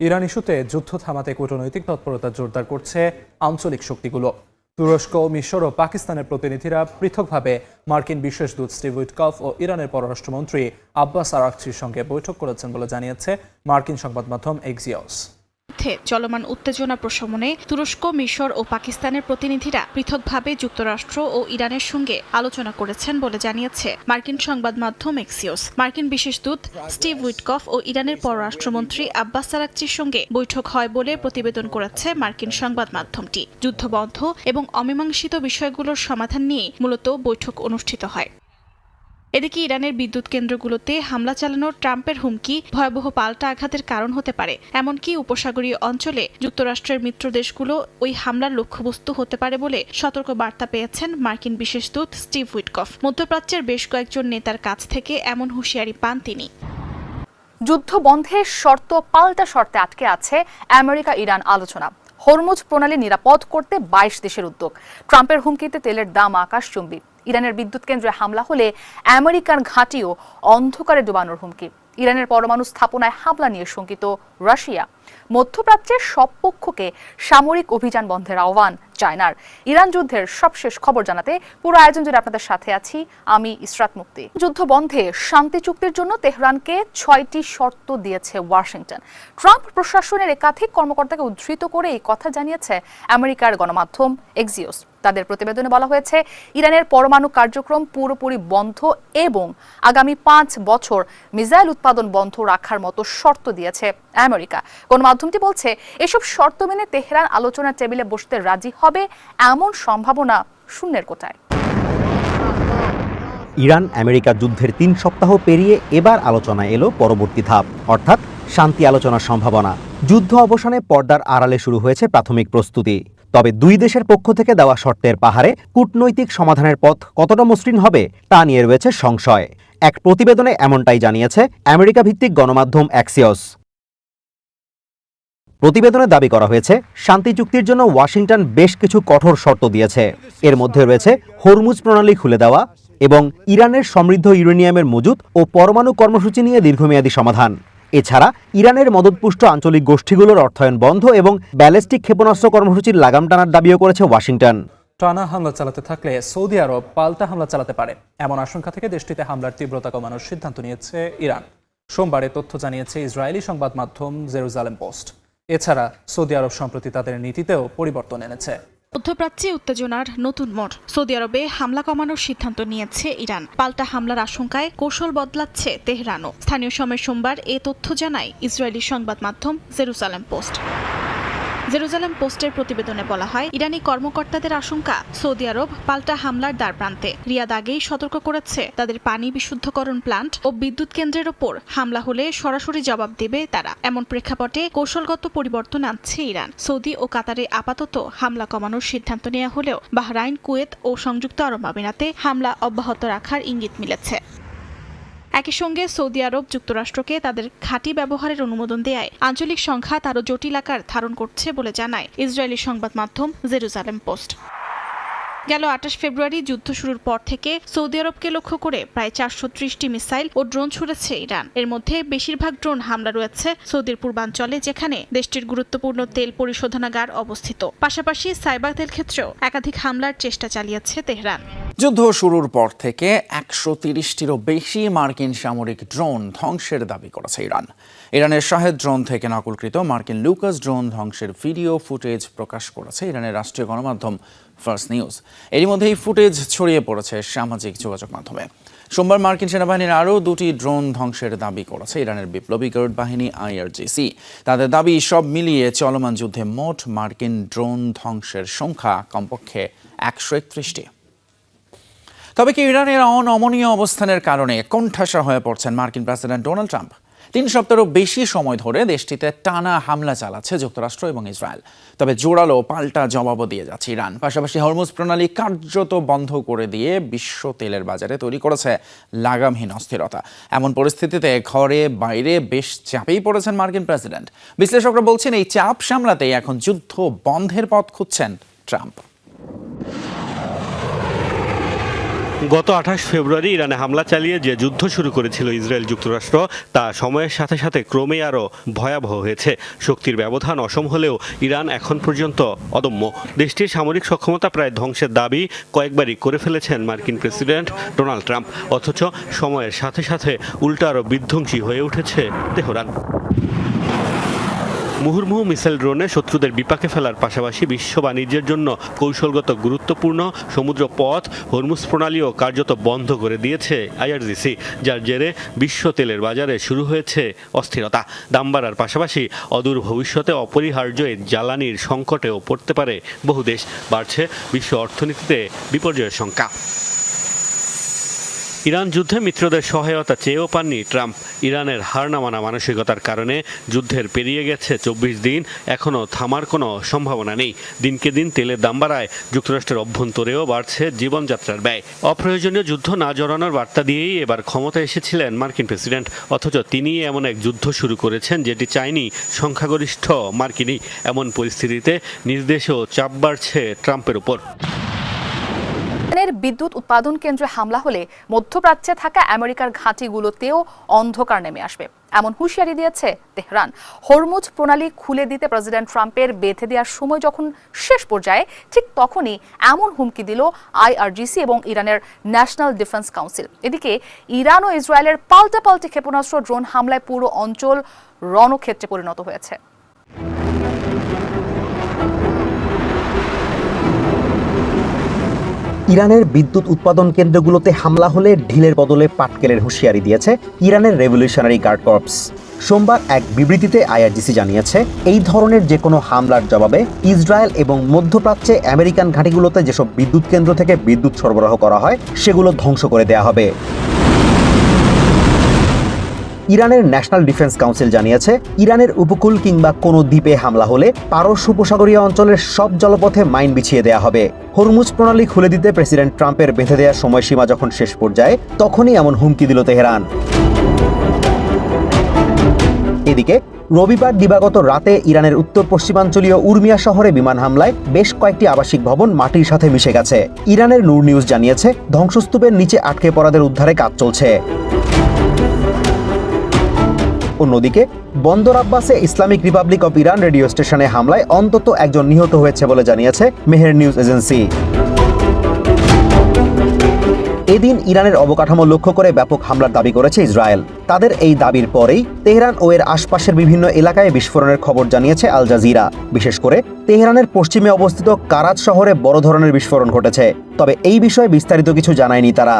Iran ইস্যুতে যুদ্ধ থামাতে কূটনৈতিক তৎপরতা জোরদার করছে আঞ্চলিক শক্তিগুলো। তুরস্ক, মিশর ও পাকিস্তানের প্রতিনিধিরা পৃথকভাবে মার্কিন বিশেষ দূত স্টিভ উইটকফ ও ইরানের পররাষ্ট্রমন্ত্রী আব্বাস আরাগচির সঙ্গে বৈঠক করেছেন বলে জানিয়েছে মার্কিন সংবাদ মাধ্যম এক্সিওস। চলমান উত্তেজনা প্রশমনে তুরস্ক, মিশর ও পাকিস্তানের প্রতিনিধিরা পৃথকভাবে যুক্তরাষ্ট্র ও ইরানের সঙ্গে আলোচনা করেছেন বলে জানিয়েছে মার্কিন সংবাদ মাধ্যম এক্সিওস। মার্কিন বিশেষ দূত স্টিভ উইটকফ ও ইরানের পররাষ্ট্রমন্ত্রী আব্বাস আরাগচির সঙ্গে বৈঠক হয় বলে প্রতিবেদন করেছে মার্কিন সংবাদ মাধ্যমটি। যুদ্ধবন্ধ এবং অমীমাংসিত বিষয়গুলোর সমাধান নিয়ে মূলত বৈঠক অনুষ্ঠিত হয়। এদিকে ইরানের বিদ্যুৎ কেন্দ্রগুলোতে হামলা চালানোর ট্রাম্পের হুমকি ভয়াবহ পাল্টা আঘাতের কারণ হতে পারে। এমনকি উপসাগরীয় অঞ্চলে যুক্তরাষ্ট্রের মিত্র দেশগুলো ওই হামলার লক্ষ্যবস্তু হতে পারে বলে সতর্ক বার্তা পেয়েছেন মার্কিন বিশেষ দূত স্টিভ উইটকফ। মধ্যপ্রাচ্যের বেশ কয়েকজন নেতার কাছ থেকে এমন হুঁশিয়ারি পান তিনি। যুদ্ধ বন্ধের শর্ত পাল্টা শর্তে আটকে আছে আমেরিকা ইরান আলোচনা। হরমুজ প্রণালী নিরাপদ করতে 22 দেশের উদ্যোগ। ট্রাম্পের হুমকিতে তেলের দাম আকাশচুম্বী। ইরানের বিদ্যুৎ কেন্দ্রে হামলা হলে আমেরিকান ঘাঁটিও অন্ধকারে ডুবানোর হুমকি। ইরানের পরমাণু স্থাপনায় হামলা নিয়ে শঙ্কিত রাশিয়া। মধ্যপ্রাচ্যের সব পক্ষকে সামরিক অভিযান বন্ধের আহ্বান চায়নার। ইরান যুদ্ধের সবশেষ খবর জানাতে পুরো আয়োজন জুড়ে আপনাদের সাথে আছি আমি ইসরাত মুক্তি। যুদ্ধ বন্ধে শান্তি চুক্তির জন্য তেহরানকে 6টি শর্ত দিয়েছে ওয়াশিংটন। ট্রাম্প প্রশাসনের একাধিক কর্মকর্তাকে উদ্ধৃত করে এই কথা জানিয়েছে আমেরিকার গণমাধ্যম এক্সিওস। তাদের প্রতিবেদনে বলা হয়েছে, ইরানের পরমাণু কার্যক্রম পুরোপুরি বন্ধ এবং আগামী 5 বছর মিসাইল উৎপাদন বন্ধ রাখার মতো শর্ত দিয়েছে আমেরিকা। গণমাধ্যমটি বলছে, এসব শর্ত মেনে তেহরান আলোচনার টেবিলে বসতে রাজি হবে এমন সম্ভাবনা শূন্যের কোটায়। ইরান আমেরিকা যুদ্ধের 3 সপ্তাহ পেরিয়ে এবার আলোচনায় এলো পরবর্তী ধাপ, অর্থাৎ শান্তি আলোচনার সম্ভাবনা। যুদ্ধ অবসানে পর্দার আড়ালে শুরু হয়েছে প্রাথমিক প্রস্তুতি। তবে দুই দেশের পক্ষ থেকে দেওয়া শর্তের পাহাড়ে কূটনৈতিক সমাধানের পথ কতটা মসৃণ হবে তা নিয়ে রয়েছে সংশয়। এক প্রতিবেদনে এমনটাই জানিয়েছে আমেরিকা ভিত্তিক গণমাধ্যম অ্যাক্সিওস। প্রতিবেদনে দাবি করা হয়েছে, শান্তি চুক্তির জন্য ওয়াশিংটন বেশ কিছু কঠোর শর্ত দিয়েছে। এর মধ্যে রয়েছে হরমুজ প্রণালী খুলে দেওয়া এবং ইরানের সমৃদ্ধ ইউরেনিয়ামের মজুত ও পরমাণু কর্মসূচি নিয়ে দীর্ঘমেয়াদী সমাধান। এছাড়া ইরানের মদতপুষ্ট আঞ্চলিক গোষ্ঠীগুলোর অর্থায়ন বন্ধ এবং ব্যালিস্টিক ক্ষেপণাস্ত্র কর্মসূচির লাগাম টানার দাবিও করেছে ওয়াশিংটন। টানা হামলা চালাতে থাকলে সৌদি আরব পাল্টা হামলা চালাতে পারে এমন আশঙ্কা থেকে দেশটিতে হামলার তীব্রতা কমানোর সিদ্ধান্ত নিয়েছে ইরান। সোমবারে তথ্য জানিয়েছে ইসরায়েলি সংবাদ মাধ্যম জেরুজালেম পোস্ট। এছাড়া সৌদি আরব সম্প্রতি তাদের নীতিতেও পরিবর্তন এনেছে। মধ্যপ্রাচ্যে উত্তেজনার নতুন মোড়। সৌদি আরবে হামলা কমানোর সিদ্ধান্ত নিয়েছে ইরান। পাল্টা হামলার আশঙ্কায় কৌশল বদলাচ্ছে তেহরানও। স্থানীয় সময় সোমবার এ তথ্য জানায় ইসরায়েলি সংবাদ মাধ্যম জেরুজালেম পোস্ট। জেরুজালেম পোস্টের প্রতিবেদনে বলা হয়, ইরানি কর্মকর্তাদের আশঙ্কা সৌদি আরব পাল্টা হামলার দ্বারপ্রান্তে। রিয়াদ আগেই সতর্ক করেছে, তাদের পানি বিশুদ্ধকরণ প্লান্ট ও বিদ্যুৎ কেন্দ্রের ওপর হামলা হলে সরাসরি জবাব দেবে তারা। এমন প্রেক্ষাপটে কৌশলগত পরিবর্তন আনছে ইরান। সৌদি ও কাতারে আপাতত হামলা কমানোর সিদ্ধান্ত নেওয়া হলেও বাহরাইন, কুয়েত ও সংযুক্ত আরব আমিরাতে হামলা অব্যাহত রাখার ইঙ্গিত মিলেছে। একই সঙ্গে সৌদি আরব যুক্তরাষ্ট্রকে তাদের ঘাঁটি ব্যবহারের অনুমোদন দেয়ায় আঞ্চলিক সংঘাত আরও জটিল আকার ধারণ করছে বলে জানায় ইসরায়েলি সংবাদ মাধ্যম জেরুজালেম পোস্ট। গেল 28 ফেব্রুয়ারি যুদ্ধ শুরুর পর থেকে সৌদি আরবকে লক্ষ্য করে প্রায় 430টি মিসাইল ও ড্রোন ছুড়েছে ইরান। এর মধ্যে বেশিরভাগ ড্রোন হামলা রয়েছে সৌদির পূর্বাঞ্চলে, যেখানে দেশটির গুরুত্বপূর্ণ তেল পরিশোধনাগার অবস্থিত। পাশাপাশি সাইবার তেল ক্ষেত্রেও একাধিক হামলার চেষ্টা চালিয়েছে তেহরান। যুদ্ধ শুরুর পর থেকে 130টিরও বেশি মার্কিন সামরিক ড্রোন ধ্বংসের দাবি করেছে ইরান। ইরানের শাহেদ ড্রোন থেকে নকলকৃত মার্কিন লুকাস ড্রোন ধ্বংসের ভিডিও ফুটেজ প্রকাশ করেছে ইরানের রাষ্ট্রীয় গণমাধ্যম ফার্স্ট নিউজ। এরই মধ্যে এই ফুটেজ ছড়িয়ে পড়েছে সামাজিক যোগাযোগ মাধ্যমে। সোমবার মার্কিন সেনাবাহিনীর আরও 2টি ড্রোন ধ্বংসের দাবি করেছে ইরানের বিপ্লবী গার্ড বাহিনী IRGC। তাদের দাবি, সব মিলিয়ে চলমান যুদ্ধে মোট মার্কিন ড্রোন ধ্বংসের সংখ্যা কমপক্ষে 131টি। তবে কি ইরানের অনমনীয় অবস্থানের কারণে কোণঠাসা হয়ে পড়ছেন মার্কিন প্রেসিডেন্ট ডোনাল্ড ট্রাম্প? 3 সপ্তাহেরও বেশি সময় ধরে দেশটিতে টানা হামলা চালাচ্ছে যুক্তরাষ্ট্র এবং ইসরায়েল। তবে জোরালো পাল্টা জবাবও দিয়ে যাচ্ছে ইরান। পাশাপাশি হরমুজ প্রণালী কার্যত বন্ধ করে দিয়ে বিশ্ব তেলের বাজারে তৈরি করেছে লাগামহীন অস্থিরতা। এমন পরিস্থিতিতে ঘরে বাইরে বেশ চাপেই পড়েছেন মার্কিন প্রেসিডেন্ট। বিশ্লেষকরা বলছেন, এই চাপ সামলাতেই এখন যুদ্ধ বন্ধের পথ খুঁজছেন ট্রাম্প। গত 28 ফেব্রুয়ারি ইরানে হামলা চালিয়ে যে যুদ্ধ শুরু করেছিল ইসরায়েল যুক্তরাষ্ট্র তা সময়ের সাথে সাথে ক্রমেই আরও ভয়াবহ হয়েছে। শক্তির ব্যবধান অসম হলেও ইরান এখন পর্যন্ত অদম্য। দেশটির সামরিক সক্ষমতা প্রায় ধ্বংসের দাবি কয়েকবারই করে ফেলেছেন মার্কিন প্রেসিডেন্ট ডোনাল্ড ট্রাম্প, অথচ সময়ের সাথে সাথে উল্টো আরও বিধ্বংসী হয়ে উঠেছে তেহরান। মুহুর্মুহু মিসাইল ড্রোনে শত্রুদের বিপাকে ফেলার পাশাপাশি বিশ্ব বাণিজ্যের জন্য কৌশলগত গুরুত্বপূর্ণ সমুদ্র পথ হরমুজ প্রণালীও কার্যত বন্ধ করে দিয়েছে আইআরজিসি, যার জেরে বিশ্ব তেলের বাজারে শুরু হয়েছে অস্থিরতা। দাম বাড়ার পাশাপাশি অদূর ভবিষ্যতে অপরিহার্য এই জ্বালানির সংকটেও পড়তে পারে বহু দেশ। বাড়ছে বিশ্ব অর্থনীতিতে বিপর্যয়ের শঙ্কা। ইরান যুদ্ধে মিত্রদের সহায়তা চেয়েও পাননি ট্রাম্প। ইরানের হার না মানা মানসিকতার কারণে যুদ্ধের পেরিয়ে গেছে 24 দিন, এখনও থামার কোনো সম্ভাবনা নেই। দিনকে দিন তেলের দাম বাড়ায় যুক্তরাষ্ট্রের অভ্যন্তরেও বাড়ছে জীবনযাত্রার ব্যয়। অপ্রয়োজনীয় যুদ্ধ না জড়ানোর বার্তা দিয়েই এবার ক্ষমতা এসেছিলেন মার্কিন প্রেসিডেন্ট, অথচ তিনি এমন এক যুদ্ধ শুরু করেছেন যেটি চায়নি সংখ্যাগরিষ্ঠ মার্কিনই। এমন পরিস্থিতিতে নিজ দেশেও চাপ বাড়ছে ট্রাম্পের উপর। ইরানের বিদ্যুৎ উৎপাদন কেন্দ্রে হামলা হলে মধ্যপ্রাচ্যে থাকা আমেরিকার ঘাঁটিগুলোতেও অন্ধকার নেমে আসবে, এমন হুঁশিয়ারি দিয়েছে তেহরান। হরমুজ প্রণালী খুলে দিতে প্রেসিডেন্ট ট্রাম্পের বেঁধে দেওয়ার সময় যখন শেষ পর্যায়ে, ঠিক তখনই এমন হুমকি দিল আইআরজিসি এবং ইরানের ন্যাশনাল ডিফেন্স কাউন্সিল। এদিকে ইরান ও ইসরায়েলের পাল্টাপাল্টি ক্ষেপণাস্ত্র ড্রোন হামলায় পুরো অঞ্চল রণক্ষেত্রে পরিণত হয়েছে। ইরানের বিদ্যুৎ উৎপাদন কেন্দ্রগুলোতে হামলা হলে ঢিলের বদলে পাটকেলের হুঁশিয়ারি দিয়েছে ইরানের রেভলিউশনারি গার্ড কর্পস। সোমবার এক বিবৃতিতে আইআরজিসি জানিয়েছে, এই ধরনের যে কোনো হামলার জবাবে ইসরায়েল এবং মধ্যপ্রাচ্যে আমেরিকান ঘাঁটিগুলোতে যেসব বিদ্যুৎ কেন্দ্র থেকে বিদ্যুৎ সরবরাহ করা হয় সেগুলো ধ্বংস করে দেয়া হবে। ইরানের ন্যাশনাল ডিফেন্স কাউন্সিল জানিয়েছে, ইরানের উপকূল কিংবা কোনো দ্বীপে হামলা হলে পারস্য উপসাগরীয় অঞ্চলের সব জলপথে মাইন বিছিয়ে দেয়া হবে। হরমুজ প্রণালী খুলে দিতে প্রেসিডেন্ট ট্রাম্পের বেঁধে দেওয়ার সময়সীমা যখন শেষ পর্যায়ে, তখনই এমন হুমকি দিল তেহরান। এদিকে রবিবার দিবাগত রাতে ইরানের উত্তর পশ্চিমাঞ্চলীয় উর্মিয়া শহরে বিমান হামলায় বেশ কয়েকটি আবাসিক ভবন মাটির সাথে মিশে গেছে। ইরানের নূর নিউজ জানিয়েছে, ধ্বংসস্তূপের নিচে আটকে পড়াদের উদ্ধারে কাজ চলছে। অন্যদিকে বন্দর আব্বাসে Islamic Republic of Iran radio স্টেশনে হামলায় অন্তত একজন নিহত হয়েছে বলে জানিয়েছে মেহের নিউজ এজেন্সি। এদিন ইরানের অবকাঠামো লক্ষ্য করে ব্যাপক হামলার দাবি করেছে ইসরায়েল। তাদের এই দাবির পরেই তেহরান ও এর আশপাশের বিভিন্ন এলাকায় বিস্ফোরণের খবর জানিয়েছে আল জাজিরা। বিশেষ করে তেহরানের পশ্চিমে অবস্থিত কারাজ শহরে বড় ধরনের বিস্ফোরণ ঘটেছে, তবে এই বিষয়ে বিস্তারিত কিছু জানায়নি তারা।